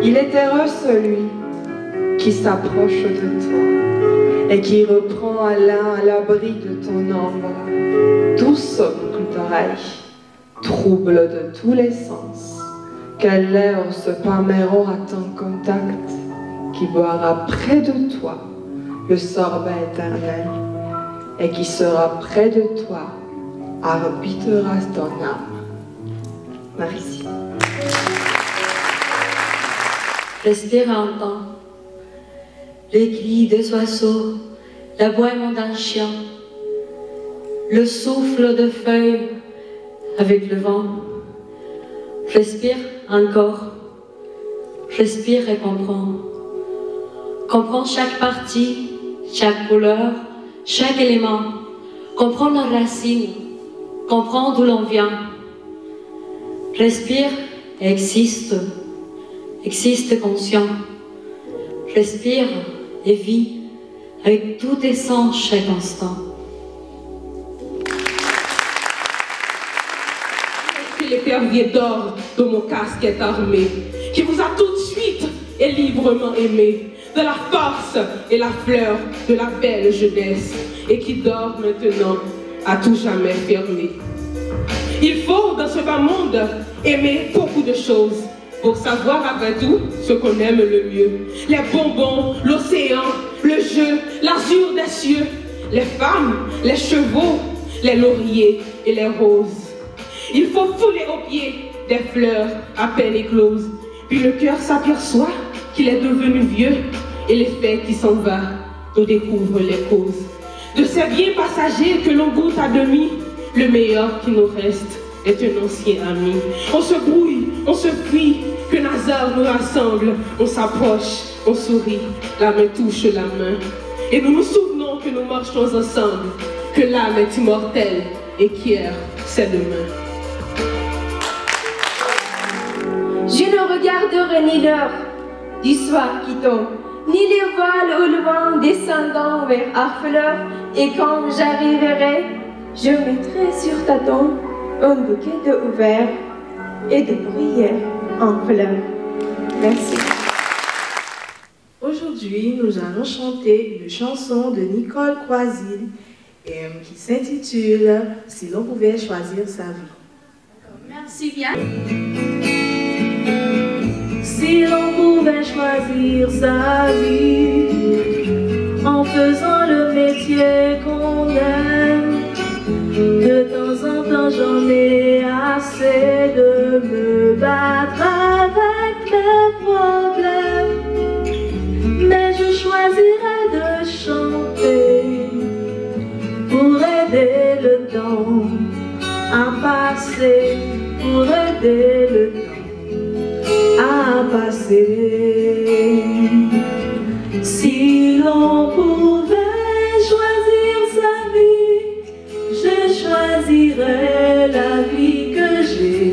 Il est heureux celui qui s'approche de toi et qui reprend à l'abri de ton ombre douce boucle d'oreille, trouble de tous les sens, quel l'air se pâmeront à ton contact, qui boira près de toi le sorbet éternel et qui sera près de toi, arbitrera ton âme. Merci. Respire un temps, les cris des oiseaux, l'aboiement d'un chien, le souffle de feuilles avec le vent. Respire encore, respire et comprends. Comprends chaque partie, chaque couleur, chaque élément. Comprends la racine, comprends d'où l'on vient. Respire et existe conscient. Respire et vis avec tous tes sens chaque instant. L'épervier d'or de mon casquette armée, qui vous a tout de suite et librement aimé, de la force et la fleur de la belle jeunesse, et qui dort maintenant à tout jamais fermé. Il faut dans ce bas monde aimer beaucoup de choses pour savoir après tout ce qu'on aime le mieux. Les bonbons, l'océan, le jeu, l'azur des cieux, les femmes, les chevaux, les lauriers et les roses. Il faut fouler aux pieds des fleurs à peine écloses. Puis le cœur s'aperçoit qu'il est devenu vieux et l'effet qui s'en va nous découvre les causes. De ces biens passagers que l'on goûte à demi, le meilleur qui nous reste est un ancien ami. On se brouille, on se fuit, qu'un hasard nous rassemble. On s'approche, on sourit, la main touche la main. Et nous nous souvenons que nous marchons ensemble, que l'âme est immortelle et qu'hier c'est demain. Je ne regarderai ni l'heure du soir qui tombe, ni les voiles au loin descendant vers Harfleur. Et quand j'arriverai, je mettrai sur ta tombe un bouquet de ouvert et de bruyères en fleurs. Merci. Aujourd'hui, nous allons chanter une chanson de Nicole Croisille qui s'intitule « Si l'on pouvait choisir sa vie ». Merci bien. Si l'on pouvait choisir sa vie en faisant le métier qu'on aime, de temps en temps j'en ai assez de me battre avec mes problèmes, mais je choisirais de chanter pour aider le temps à passer, pour aider le temps à passer. Si l'on pouvait choisir sa vie, je choisirais la vie que j'ai,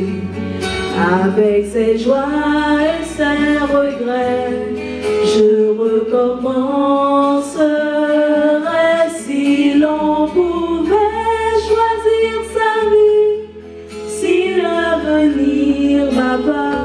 avec ses joies et ses regrets. Je recommencerai. Si l'on pouvait choisir sa vie, si l'avenir m'appartient.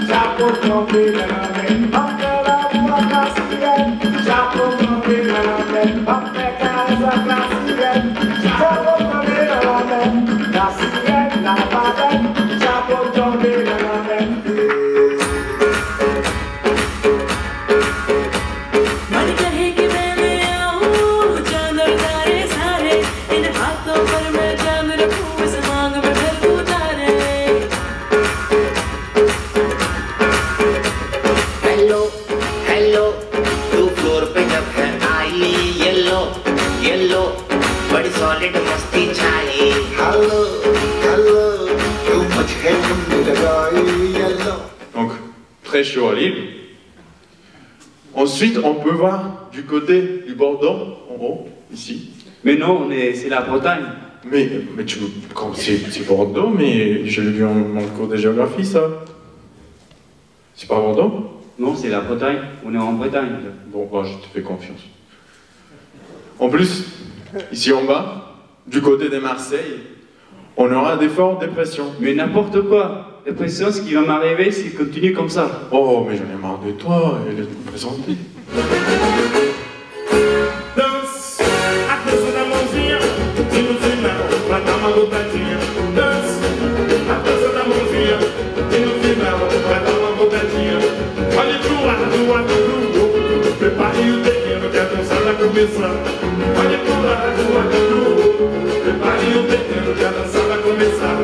La Donc, très chaud à Lille. Ensuite, on peut voir du côté du Bordeaux, en haut, ici. Mais non, c'est la Bretagne. Mais c'est Bordeaux, mais je l'ai vu en mon cours de géographie, ça. C'est pas Bordeaux? Non, c'est la Bretagne. On est en Bretagne. Bon, je te fais confiance. En plus, ici en bas, du côté de Marseille, on aura des fortes dépressions. Mais n'importe quoi. Dépression, ce qui va m'arriver, c'est continue comme ça. Oh, mais j'en ai marre de toi, et de te présenter. Danse, a dança da mãozinha, e no final vai dar uma botadinha. Dança, a dança da mãozinha, e no final vai dar uma botadinha. Olhe pro lado pro outro, prepare o terreno que a dança vai começar. Olhe pro lado pro outro, prepare o terreno que a dança vai começar.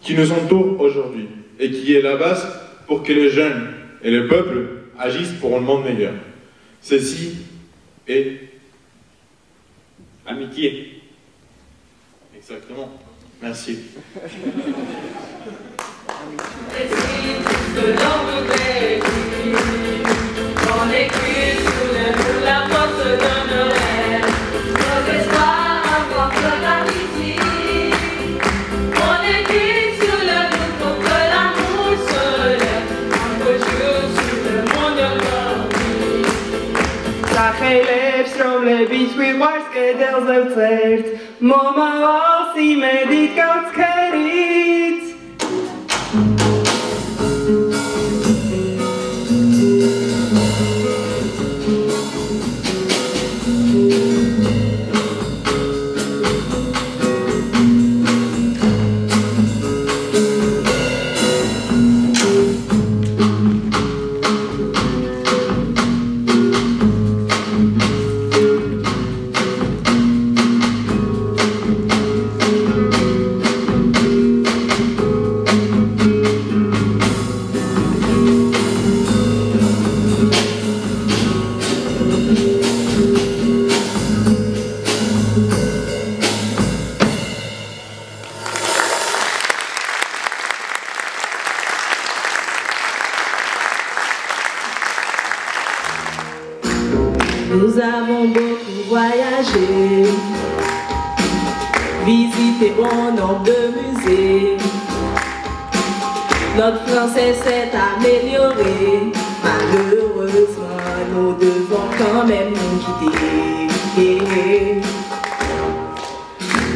Qui nous entoure aujourd'hui et qui est la base pour que les jeunes et le peuple agissent pour un monde meilleur. Ceci est amitié. Exactement. Merci. Le beach with white skates outside. Mama sie mir die ganz kerit. avons beaucoup voyagé, visité bon nombre de musées. Notre français s'est amélioré, malheureusement nous devons quand même nous quitter.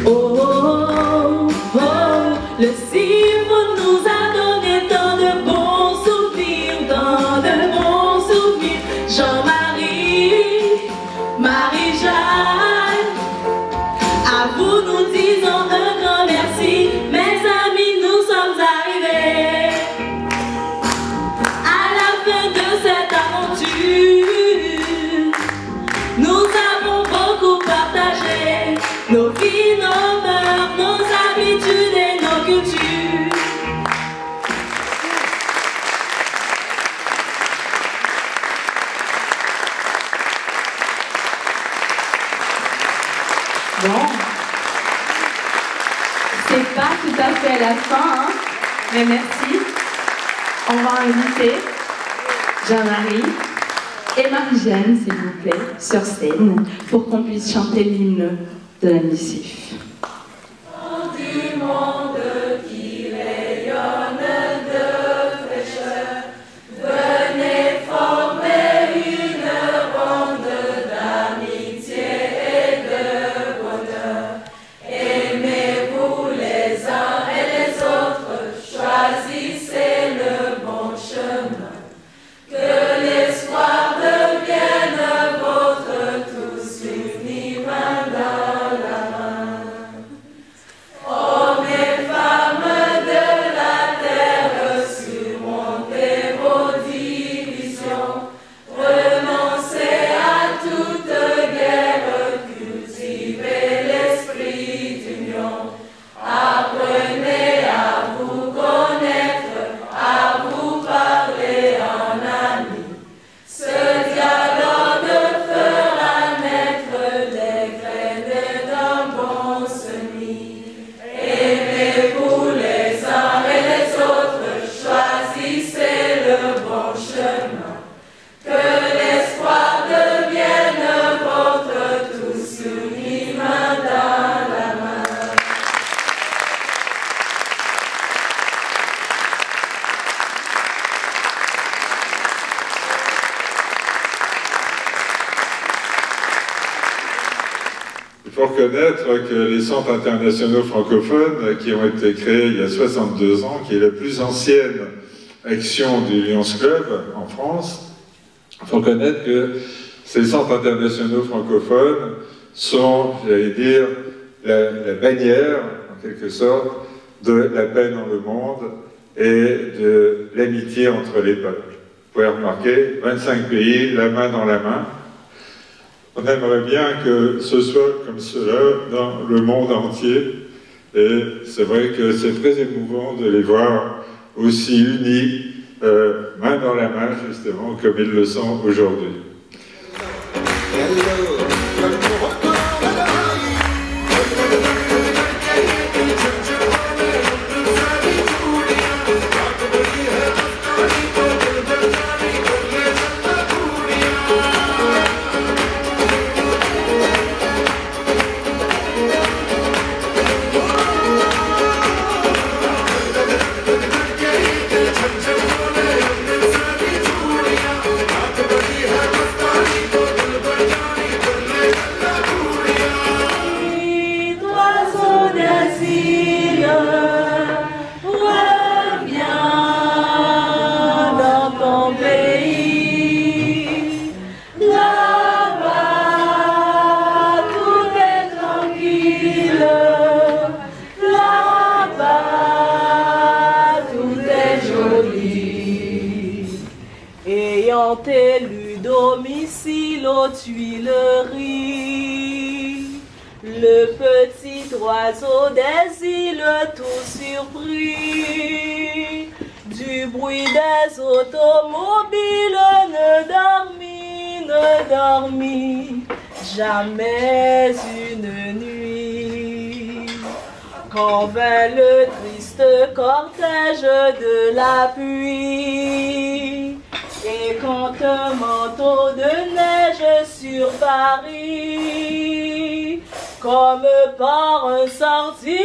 Oh, oh, oh, oh, le CIV nous a donné tant de bons souvenirs, Jean-Marie, Marie-Jeanne, à vous nous disons un grand merci. Mes amis, nous sommes arrivés à la fin de cette aventure. Nous avons beaucoup partagé nos vies, nos mœurs, nos habitudes et nos cultures. Bon, c'est pas tout à fait la fin, hein? Mais merci. On va inviter Jean-Marie et Marie-Jeanne, s'il vous plaît, sur scène, pour qu'on puisse chanter l'hymne de la Missif. Du monde qui rayonne de fraîcheur, venez former une ronde d'amitié et de bonheur. Aimez-vous les uns et les autres, choisissez le bon chemin. Que l'espoir devienne vôtre, tous unis main dans la main. Hommes et femmes de la terre, surmontez vos divisions, renoncez à toute guerre, cultivez l'esprit d'union. Apprenez à vous connaître, à vous parler en amis. Ce dialogue fera naître les graines d'un bon semis. Aimez-vous les uns et les autres, choisissez le bon chemin. Que l'espoir devienne vôtre, tous unis main dans la main. Il faut reconnaître que les centres internationaux francophones, qui ont été créés il y a 62 ans, qui est la plus ancienne action du Lions Club en France, il faut reconnaître que ces centres internationaux francophones sont, j'allais dire, la bannière, en quelque sorte, de la paix dans le monde et de l'amitié entre les peuples. Vous pouvez remarquer, 25 pays, la main dans la main. On aimerait bien que ce soit comme cela dans le monde entier. Et c'est vrai que c'est très émouvant de les voir aussi unis, main dans la main, justement, comme ils le sont aujourd'hui. Ayant élu domicile aux Tuileries, le petit oiseau des îles tout surpris du bruit des automobiles ne dormit jamais une nuit. Quand vint le triste cortège de la pluie, et quand avec un manteau de neige sur Paris. Comme par un sortilège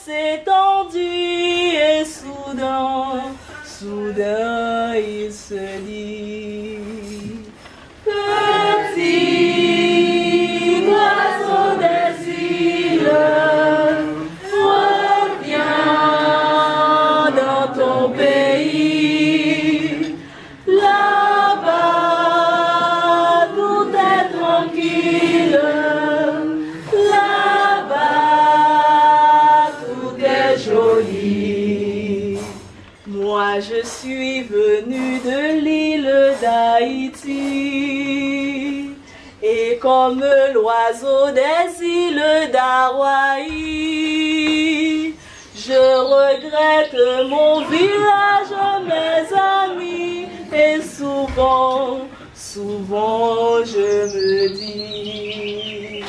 s'étendit et soudain il se dit: petit oiseau des îles, reviens dans ton pays. Là-bas, tout est tranquille. Là-bas, tout est joli. Moi, je suis venue de l'île d'Haïti. Et comme l'oiseau des îles d'Hawaï, je regrette mon village, mes amis, et souvent je me dis: